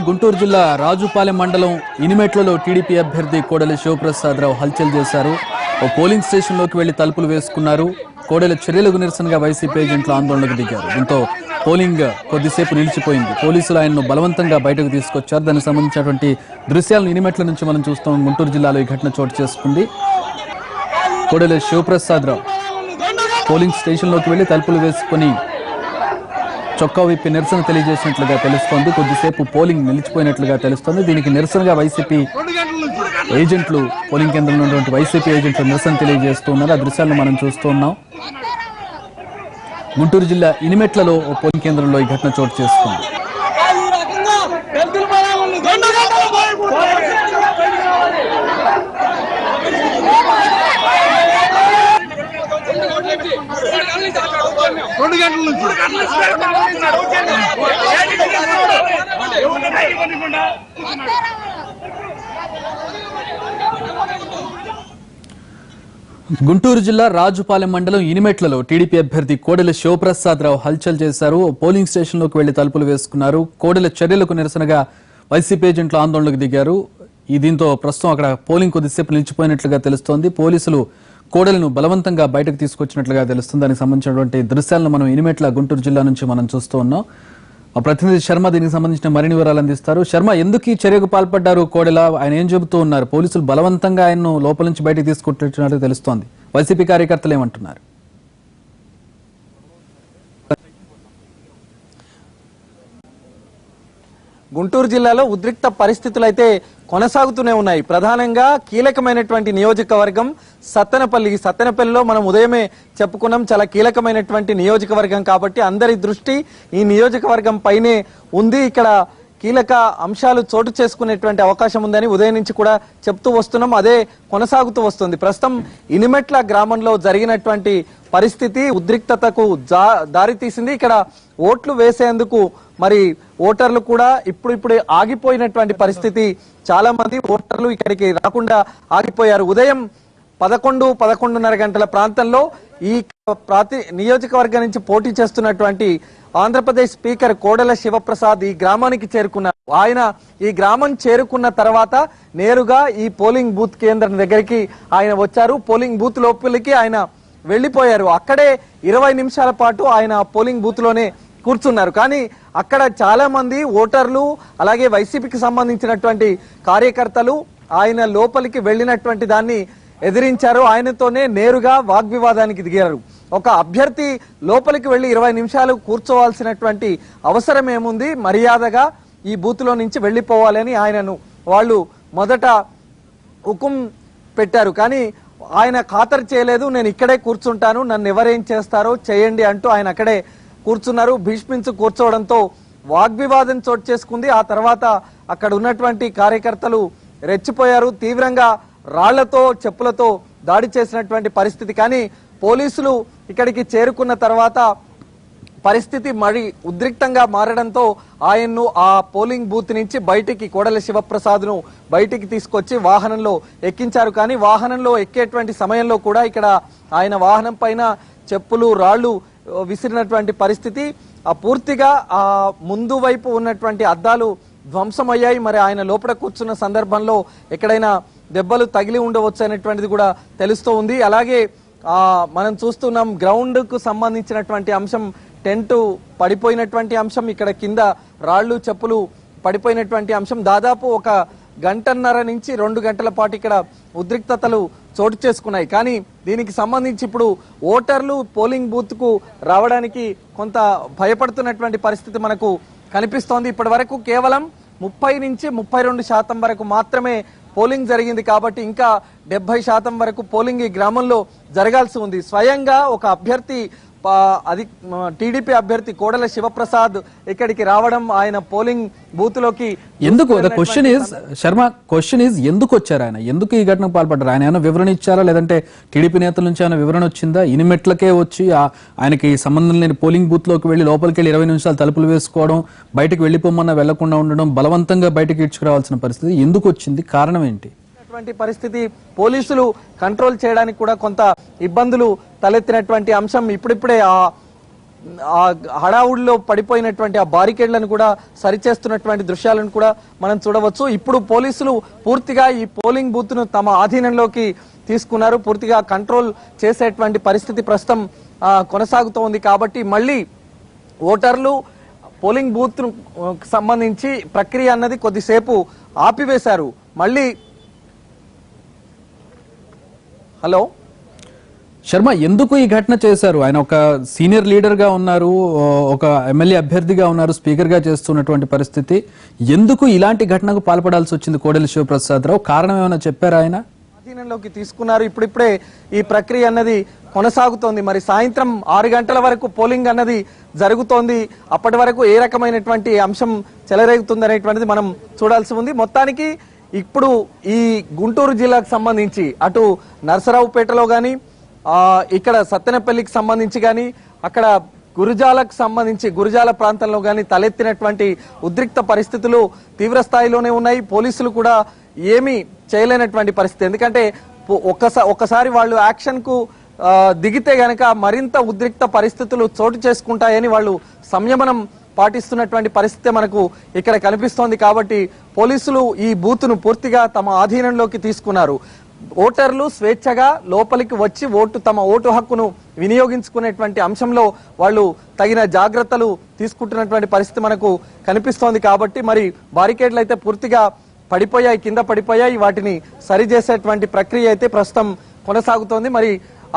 గుంటూరు జిల్లా రాజుపాలెం మండలం ఇనిమెట్లలో టీడీపీ అభ్యర్థి కోడెల శివప్రసాదరావు హల్చల్ చేశారు. ఓ పోలింగ్ స్టేషన్లోకి వెళ్లి తలుపులు వేసుకున్నారు. కోడెల చర్యలకు నిరసనగా వైసీపీ ఏజెంట్లు ఆందోళనకు దిగారు. దీంతో పోలింగ్ కొద్దిసేపు నిలిచిపోయింది. పోలీసులు ఆయన్ను బలవంతంగా బయటకు తీసుకొచ్చారు. దానికి సంబంధించినటువంటి దృశ్యాలను ఇనిమెట్ల నుంచి మనం చూస్తాం. గుంటూరు జిల్లాలో ఈ ఘటన చోటు చేసుకుంది. కోడెల శివప్రసాదరావు పోలింగ్ స్టేషన్లోకి వెళ్లి తలుపులు వేసుకుని చొక్కా విప్పి నిరసన తెలియజేసినట్లుగా తెలుస్తోంది. కొద్దిసేపు పోలింగ్ నిలిచిపోయినట్లుగా తెలుస్తోంది. దీనికి నిరసనగా వైసీపీ ఏజెంట్లు పోలింగ్ కేంద్రంలో ఉన్నటువంటి వైసీపీ ఏజెంట్లు నిరసన తెలియజేస్తున్నారు. ఆ దృశ్యాలను మనం చూస్తూ ఉన్నాం. గుంటూరు జిల్లా ఇనిమెట్లలో ఓ పోలింగ్ కేంద్రంలో ఈ ఘటన చోటు చేసుకుంది. గుంటూరు జిల్లా రాజుపాలెం మండలం ఇనిమెట్లలో టీడీపీ అభ్యర్థి కోడెల శివప్రసాదరావు హల్చల్ చేశారు. పోలింగ్ స్టేషన్లోకి వెళ్లి తలుపులు వేసుకున్నారు. కోడెల చర్యలకు నిరసనగా వైసీపీ ఏజెంట్లు ఆందోళనకు దిగారు. దీంతో ప్రస్తుతం అక్కడ పోలింగ్ కొద్దిసేపు నిలిచిపోయినట్లుగా తెలుస్తోంది. పోలీసులు కోడెలను బలవంతంగా బయటకు తీసుకొచ్చినట్లుగా తెలుస్తుంది. దానికి సంబంధించినటువంటి దృశ్యాలను మనం ఇనిమెట్ల గుంటూరు జిల్లా నుంచి మనం చూస్తూ ఉన్నాం. మా ప్రతినిధి శర్మ దీనికి సంబంధించిన మరిన్ని వివరాలు అందిస్తారు. శర్మ, ఎందుకు ఈ చర్యకు పాల్పడ్డారు కోడెల? ఆయన ఏం చెబుతూ ఉన్నారు? పోలీసులు బలవంతంగా ఆయన్ను లోపల నుంచి బయటకు తీసుకొచ్చినట్టు తెలుస్తోంది. వైసీపీ కార్యకర్తలు ఏమంటున్నారు? గుంటూరు జిల్లాలో ఉద్రిక్త పరిస్థితులు అయితే కొనసాగుతూనే ఉన్నాయి. ప్రధానంగా కీలకమైనటువంటి నియోజకవర్గం సత్తెనపల్లిలో మనం ఉదయమే చెప్పుకున్నాం, చాలా కీలకమైనటువంటి నియోజకవర్గం కాబట్టి అందరి దృష్టి ఈ నియోజకవర్గం పైనే ఉంది. ఇక్కడ కీలక అంశాలు చోటు చేసుకునేటువంటి అవకాశం ఉందని ఉదయం నుంచి కూడా చెప్తూ వస్తున్నాం. అదే కొనసాగుతూ వస్తుంది. ప్రస్తుతం ఇనిమెట్ల గ్రామంలో జరిగినటువంటి పరిస్థితి ఉద్రిక్తతకు దారితీసింది. ఇక్కడ ఓట్లు వేసేందుకు మరి ఓటర్లు కూడా ఇప్పుడిప్పుడే ఆగిపోయినటువంటి పరిస్థితి. చాలా మంది ఓటర్లు ఇక్కడికి రాకుండా ఆగిపోయారు. ఉదయం 11-11:30 గంటల ప్రాంతంలో ఈ నియోజకవర్గం నుంచి పోటీ చేస్తున్నటువంటి ఆంధ్రప్రదేశ్ స్పీకర్ కోడెల శివప్రసాద్ ఈ గ్రామానికి చేరుకున్నారు. ఆయన ఈ గ్రామం చేరుకున్న తర్వాత నేరుగా ఈ పోలింగ్ బూత్ కేంద్రం దగ్గరికి ఆయన వచ్చారు. పోలింగ్ బూత్ లోపలికి ఆయన వెళ్లిపోయారు. అక్కడే 20 నిమిషాల పాటు ఆయన పోలింగ్ బూత్ లోనే కూర్చున్నారు. కానీ అక్కడ చాలా మంది ఓటర్లు అలాగే వైసీపీకి సంబంధించినటువంటి కార్యకర్తలు ఆయన లోపలికి వెళ్ళినటువంటి దాన్ని ఎదిరించారు. ఆయనతోనే నేరుగా వాగ్వివాదానికి దిగారు. ఒక అభ్యర్థి లోపలికి వెళ్లి 20 నిమిషాలు కూర్చోవాల్సినటువంటి అవసరం ఏముంది? మర్యాదగా ఈ బూత్ లో నుంచి వెళ్లిపోవాలని ఆయనను వాళ్ళు మొదట హుకుం పెట్టారు. కానీ ఆయన ఖాతరు చేయలేదు. నేను ఇక్కడే కూర్చుంటాను, నన్ను ఎవరేం చేస్తారో చేయండి అంటూ ఆయన అక్కడే కూర్చున్నారు. భీష్మించు కూర్చోవడంతో వాగ్వివాదం చోటు చేసుకుంది. ఆ తర్వాత అక్కడ ఉన్నటువంటి కార్యకర్తలు రెచ్చిపోయారు. తీవ్రంగా రాళ్లతో చెప్పులతో దాడి చేసినటువంటి పరిస్థితి. కానీ పోలీసులు ఇక్కడికి చేరుకున్న తర్వాత పరిస్థితి మరి ఉద్రిక్తంగా మారడంతో ఆయన్ను ఆ పోలింగ్ బూత్ నుంచి బయటికి కోడెల శివప్రసాద్ ను బయటికి తీసుకొచ్చి వాహనంలో ఎక్కించారు. కానీ వాహనంలో ఎక్కేటువంటి సమయంలో కూడా ఇక్కడ ఆయన వాహనం పైన చెప్పులు రాళ్లు విసిరినటువంటి పరిస్థితి. పూర్తిగా ఆ ముందు వైపు ఉన్నటువంటి అద్దాలు ధ్వంసమయ్యాయి. మరి ఆయన లోపల కూర్చున్న సందర్భంలో ఎక్కడైనా దెబ్బలు తగిలి ఉండవచ్చు అనేటువంటిది కూడా తెలుస్తూ ఉంది. అలాగే మనం చూస్తున్నాం గ్రౌండ్ కు సంబంధించినటువంటి అంశం, టెంట్ పడిపోయినటువంటి అంశం, ఇక్కడ కింద రాళ్లు చెప్పులు పడిపోయినటువంటి అంశం. దాదాపు 1 గంటన్నర నుంచి 2 గంటల పాటు ఇక్కడ ఉద్రిక్తతలు చోటు చేసుకున్నాయి. కానీ దీనికి సంబంధించి ఇప్పుడు ఓటర్లు పోలింగ్ బూత్ కు రావడానికి కొంత భయపడుతున్నటువంటి పరిస్థితి మనకు కనిపిస్తోంది. ఇప్పటి వరకు కేవలం 30 నుంచి 32% వరకు మాత్రమే పోలింగ్ జరిగింది. కాబట్టి ఇంకా 70% వరకు పోలింగ్ ఈ గ్రామంలో జరగాల్సి ఉంది. స్వయంగా ఒక అభ్యర్థి టీడీపీ అభ్యర్థి కోడెల శివప్రసాద్ ఇక్కడికి రావడం, ఆయన పోలింగ్ బూత్ లోకి ఎందుకు క్వశ్చన్ ఈజ్ ఎందుకు వచ్చారు ఆయన? ఎందుకు ఈ ఘటనకు పాల్పడ్డారు? ఆయన ఏమైనా వివరణ ఇచ్చారా? లేదంటే టీడీపీ నేతల నుంచి ఏమైనా వివరణ వచ్చిందా? ఇనిమెట్లకే వచ్చి ఆయనకి సంబంధం లేని పోలింగ్ బూత్ లోకి వెళ్లి లోపలికి వెళ్ళి 20 నిమిషాలు తలుపులు వేసుకోవడం, బయటకు వెళ్లిపోమన్నా వెళ్లకుండా ఉండడం, బలవంతంగా బయటకు ఇడ్చుకురావాల్సిన పరిస్థితి ఎందుకు వచ్చింది? కారణం ఏంటి? పరిస్థితి పోలీసులు కంట్రోల్ చేయడానికి కూడా కొంత ఇబ్బందులు తలెత్తినటువంటి అంశం. ఇప్పుడిప్పుడే ఆ హడావుడిలో పడిపోయినటువంటి ఆ బారికేడ్లను కూడా సరిచేస్తున్నటువంటి దృశ్యాలను కూడా మనం చూడవచ్చు. ఇప్పుడు పోలీసులు పూర్తిగా ఈ పోలింగ్ బూత్ ను తమ ఆధీనంలోకి తీసుకున్నారు. పూర్తిగా కంట్రోల్ చేసేటువంటి పరిస్థితి ప్రస్తుతం కొనసాగుతోంది. కాబట్టి మళ్ళీ ఓటర్లు పోలింగ్ బూత్ సంబంధించి ప్రక్రియ అన్నది కొద్దిసేపు ఆపివేశారు. మళ్ళీ హలో శర్మ, ఎందుకు ఈ ఘటన చేశారు? ఆయన ఒక సీనియర్ లీడర్ గా ఉన్నారు, ఒక ఎమ్మెల్యే అభ్యర్థిగా ఉన్నారు, స్పీకర్ గా చేస్తున్నటువంటి పరిస్థితి. ఎందుకు ఇలాంటి ఘటనకు పాల్పడాల్సి వచ్చింది కోడెల శివప్రసాదరావు? కారణం ఏమైనా చెప్పారా? ఆయన అధీనంలోకి తీసుకున్నారు. ఇప్పుడిప్పుడే ఈ ప్రక్రియ అన్నది కొనసాగుతోంది. మరి సాయంత్రం 6 గంటల వరకు పోలింగ్ అన్నది జరుగుతోంది. అప్పటి వరకు ఏ రకమైనటువంటి అంశం చెలరేగుతుంది అనేటువంటిది మనం చూడాల్సి ఉంది. మొత్తానికి ఇప్పుడు ఈ గుంటూరు జిల్లాకు సంబంధించి అటు నరసరావుపేటలో గాని ఇక్కడ సత్తెనపల్లికి సంబంధించి గాని అక్కడ గురజాలకు సంబంధించి గురజాల ప్రాంతంలో గాని తలెత్తినటువంటి ఉద్రిక్త పరిస్థితులు తీవ్ర స్థాయిలోనే ఉన్నాయి. పోలీసులు కూడా ఏమీ చేయలేనటువంటి పరిస్థితి. ఎందుకంటే ఒక్కసారి వాళ్ళు యాక్షన్ కు దిగితే గనక మరింత ఉద్రిక్త పరిస్థితులు చోటు చేసుకుంటాయని వాళ్ళు సంయమనం పాటిస్తున్నటువంటి పరిస్థితి మనకు ఇక్కడ కనిపిస్తోంది. కాబట్టి పోలీసులు ఈ బూత్ ను పూర్తిగా తమ ఆధీనంలోకి తీసుకున్నారు. ఓటర్లు స్వేచ్ఛగా లోపలికి వచ్చి తమ ఓటు హక్కును వినియోగించుకునేటువంటి అంశంలో వాళ్ళు తగిన జాగ్రత్తలు తీసుకుంటున్నటువంటి పరిస్థితి మనకు కనిపిస్తోంది. కాబట్టి మరి బారికేడ్లు అయితే పూర్తిగా పడిపోయాయి, కింద పడిపోయాయి. వాటిని సరిచేసేటువంటి ప్రక్రియ అయితే ప్రస్తుతం కొనసాగుతోంది. మరి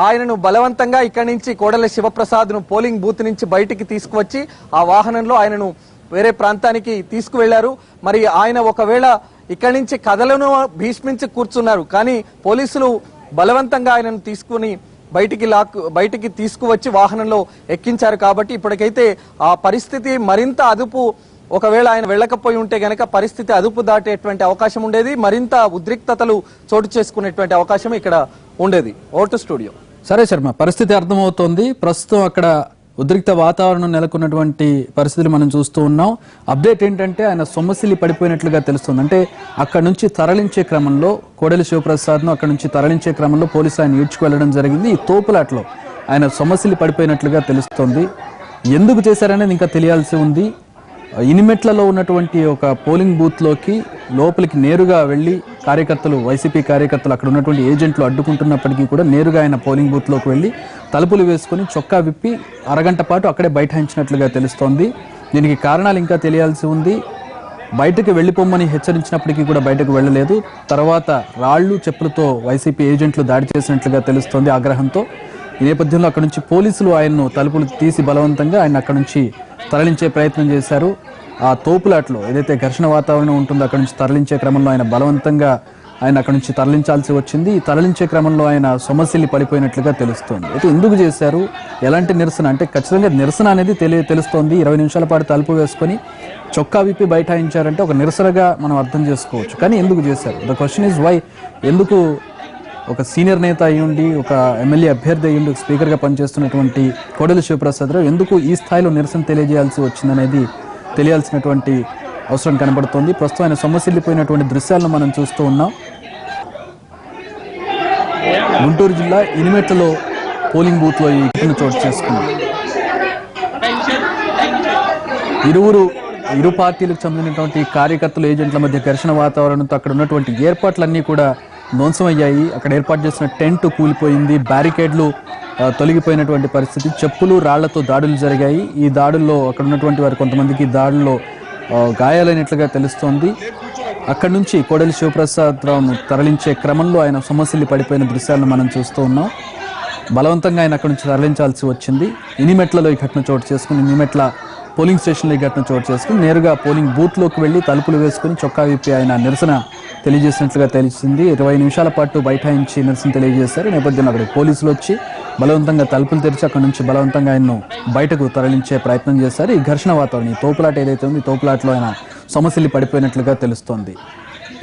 ఆయనను బలవంతంగా ఇక్కడి నుంచి కోడెల శివప్రసాద్ ను పోలింగ్ బూత్ నుంచి బయటికి తీసుకువచ్చి ఆ వాహనంలో ఆయనను వేరే ప్రాంతానికి తీసుకువెళ్లారు. మరి ఆయన ఒకవేళ ఇక్కడి నుంచి కథలను భీష్మించి కూర్చున్నారు. కానీ పోలీసులు బలవంతంగా ఆయనను తీసుకుని బయటికి తీసుకువచ్చి వాహనంలో ఎక్కించారు. కాబట్టి ఇప్పటికైతే ఆ పరిస్థితి మరింత అదుపు, ఒకవేళ ఆయన వెళ్ళకపోయి ఉంటే గనక పరిస్థితి అదుపు దాటేటువంటి అవకాశం ఉండేది. మరింత ఉద్రిక్తతలు చోటు చేసుకునేటువంటి అవకాశం ఇక్కడ ఉండేది. Vote studio. సరే శర్మ, పరిస్థితి అర్థమవుతోంది. ప్రస్తుతం అక్కడ ఉద్రిక్త వాతావరణం నెలకొన్నటువంటి పరిస్థితులు మనం చూస్తూ ఉన్నాం. అప్డేట్ ఏంటంటే ఆయన సొమ్మసిల్లి పడిపోయినట్లుగా తెలుస్తుంది. అంటే అక్కడ నుంచి తరలించే క్రమంలో కోడెల శివప్రసాద్ను అక్కడ నుంచి తరలించే క్రమంలో పోలీసులు ఆయన ఈడ్చుకు వెళ్లడం జరిగింది. ఈ తోపులాట్లో ఆయన సొమ్మసిల్లి పడిపోయినట్లుగా తెలుస్తోంది. ఎందుకు చేశారనేది ఇంకా తెలియాల్సి ఉంది. ఇనిమెట్లలో ఉన్నటువంటి ఒక పోలింగ్ బూత్ లోపలికి నేరుగా వెళ్లి వైసీపీ కార్యకర్తలు అక్కడ ఉన్నటువంటి ఏజెంట్లు అడ్డుకుంటున్నప్పటికీ కూడా నేరుగా ఆయన పోలింగ్ బూత్ లోకి వెళ్లి తలుపులు వేసుకుని చొక్కా విప్పి అరగంట పాటు అక్కడే బైఠాయించినట్లుగా తెలుస్తోంది. దీనికి కారణాలు ఇంకా తెలియాల్సి ఉంది. బయటకు వెళ్లిపోమ్మని హెచ్చరించినప్పటికీ కూడా బయటకు వెళ్లలేదు. తర్వాత రాళ్లు చెప్పులతో వైసీపీ ఏజెంట్లు దాడి చేసినట్లుగా తెలుస్తోంది ఆగ్రహంతో. ఈ నేపథ్యంలో అక్కడ నుంచి పోలీసులు ఆయన్ను తలుపులు తీసి బలవంతంగా ఆయన అక్కడ నుంచి తరలించే ప్రయత్నం చేశారు. ఆ తోపులాట్లో ఏదైతే ఘర్షణ వాతావరణం ఉంటుందో అక్కడ నుంచి తరలించే క్రమంలో ఆయన బలవంతంగా అక్కడ నుంచి తరలించాల్సి వచ్చింది. ఈ తరలించే క్రమంలో ఆయన సొమ్మసిల్లి పడిపోయినట్లుగా తెలుస్తోంది. అయితే ఎందుకు చేశారు, ఎలాంటి నిరసన అంటే ఖచ్చితంగా నిరసన అనేది తెలుస్తోంది. 20 నిమిషాల పాటు తలుపు వేసుకొని చొక్కా విప్పి బైఠాయించారంటే ఒక నిరసనగా మనం అర్థం చేసుకోవచ్చు. కానీ ఎందుకు చేశారు? The question is why. ఎందుకు ఒక సీనియర్ నేత అయ్యుండి, ఒక ఎమ్మెల్యే అభ్యర్థి అయ్యుండి, స్పీకర్గా పనిచేస్తున్నటువంటి కోడెల శివప్రసాదరావు ఎందుకు ఈ స్థాయిలో నిరసన తెలియజేయాల్సి వచ్చిందనేది తెలియాల్సినటువంటి అవసరం కనబడుతోంది. ప్రస్తుతం ఆయన సొమ్మసిల్లిపోయినటువంటి దృశ్యాలను మనం చూస్తూ ఉన్నాం. గుంటూరు జిల్లా ఇనిమెట్లలో పోలింగ్ బూత్లో ఈ ఘటన చోటు చేసుకున్నాం. ఇరు పార్టీలకు చెందినటువంటి కార్యకర్తలు, ఏజెంట్ల మధ్య ఘర్షణ వాతావరణంతో అక్కడ ఉన్నటువంటి ఏర్పాట్లన్నీ కూడా ధ్వంసమయ్యాయి. అక్కడ ఏర్పాటు చేసిన టెంట్ కూలిపోయింది, బ్యారికేడ్లు తొలగిపోయినటువంటి పరిస్థితి, చెప్పులు రాళ్లతో దాడులు జరిగాయి. ఈ దాడుల్లో అక్కడ ఉన్నటువంటి వారు కొంతమందికి దాడుల్లో గాయాలైనట్లుగా తెలుస్తోంది. అక్కడి నుంచి కోడెల శివప్రసాదరావును తరలించే క్రమంలో ఆయన సొమ్మసిల్లి పడిపోయిన దృశ్యాలను మనం చూస్తూ ఉన్నాం. బలవంతంగా ఆయన అక్కడి నుంచి తరలించాల్సి వచ్చింది. ఇనిమెట్లలో ఈ ఘటన చోటు చేసుకుని, ఇనిమెట్ల పోలింగ్ స్టేషన్లో ఈ ఘటన చోటు చేసుకుని నేరుగా పోలింగ్ బూత్లోకి వెళ్లి తలుపులు వేసుకుని చొక్కా విప్పి ఆయన నిరసన తెలియజేసినట్లుగా తెలిసింది. 20 నిమిషాల పాటు బైఠాయించి నిరసన తెలియజేశారు. నేపథ్యంలో అక్కడ పోలీసులు వచ్చి బలవంతంగా తలుపులు తెరిచి అక్కడ నుంచి బలవంతంగా ఆయన్ను బయటకు తరలించే ప్రయత్నం చేశారు. ఈ ఘర్షణ వాతావరణం, ఈ తోపులాట ఏదైతే ఉంది, ఈ తోపులాటలో ఆయన సమస్యలు పడిపోయినట్లుగా తెలుస్తోంది.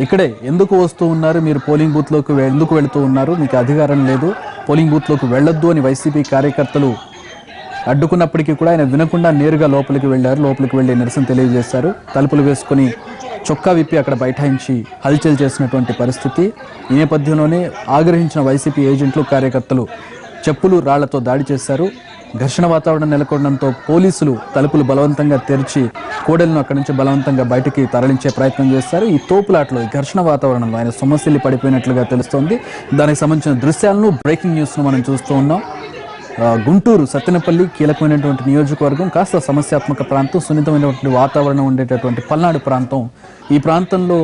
ఇక్కడే ఎందుకు వస్తూ ఉన్నారు, మీరు పోలింగ్ బూత్లోకి ఎందుకు వెళుతూ ఉన్నారు, మీకు అధికారం లేదు, పోలింగ్ బూత్లోకి వెళ్ళొద్దు అని వైసీపీ కార్యకర్తలు అడ్డుకున్నప్పటికీ కూడా ఆయన వినకుండా నేరుగా లోపలికి వెళ్ళారు. లోపలికి వెళ్ళి నిరసన తెలియజేశారు. తలుపులు వేసుకుని చొక్కా విప్పి అక్కడ బైఠాయించి హల్చల్ చేసినటువంటి పరిస్థితి. ఈ నేపథ్యంలోనే ఆగ్రహించిన వైసీపీ ఏజెంట్లు, కార్యకర్తలు చెప్పులు రాళ్లతో దాడి చేశారు. ఘర్షణ వాతావరణం నెలకొనడంతో పోలీసులు తలుపులు బలవంతంగా తెరిచి కోడెలను అక్కడి నుంచి బలవంతంగా బయటికి తరలించే ప్రయత్నం చేస్తారు. ఈ తోపులాట్లో ఈ ఘర్షణ వాతావరణంలో ఆయన సొమ్మసిల్లి పడిపోయినట్లుగా తెలుస్తోంది. దానికి సంబంధించిన దృశ్యాలను, బ్రేకింగ్ న్యూస్ను మనం చూస్తూ ఉన్నాం. గుంటూరు సత్తెనపల్లి కీలకమైనటువంటి నియోజకవర్గం, కాస్త సమస్యాత్మక ప్రాంతం, సున్నితమైనటువంటి వాతావరణం ఉండేటటువంటి పల్నాడు ప్రాంతం. ఈ ప్రాంతంలో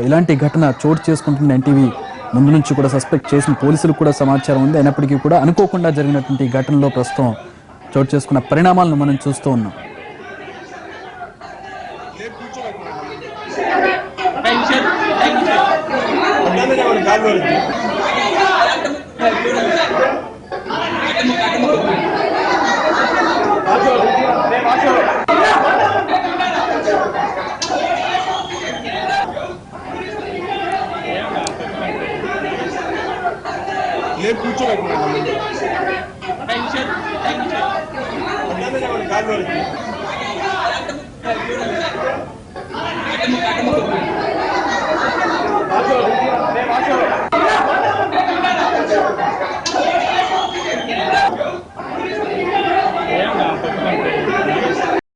ఇలాంటి ఘటన చోటు చేసుకుంటున్న ఎన్టీవీ ముందు నుంచి కూడా సస్పెక్ట్ చేసిన పోలీసులకు కూడా సమాచారం ఉంది. అయినప్పటికీ కూడా అనుకోకుండా జరిగినటువంటి ఈ ఘటనలో ప్రస్తుతం చోటు చేసుకున్న పరిణామాలను మనం చూస్తూ ఉన్నాం. కూర్చోబెట్టిన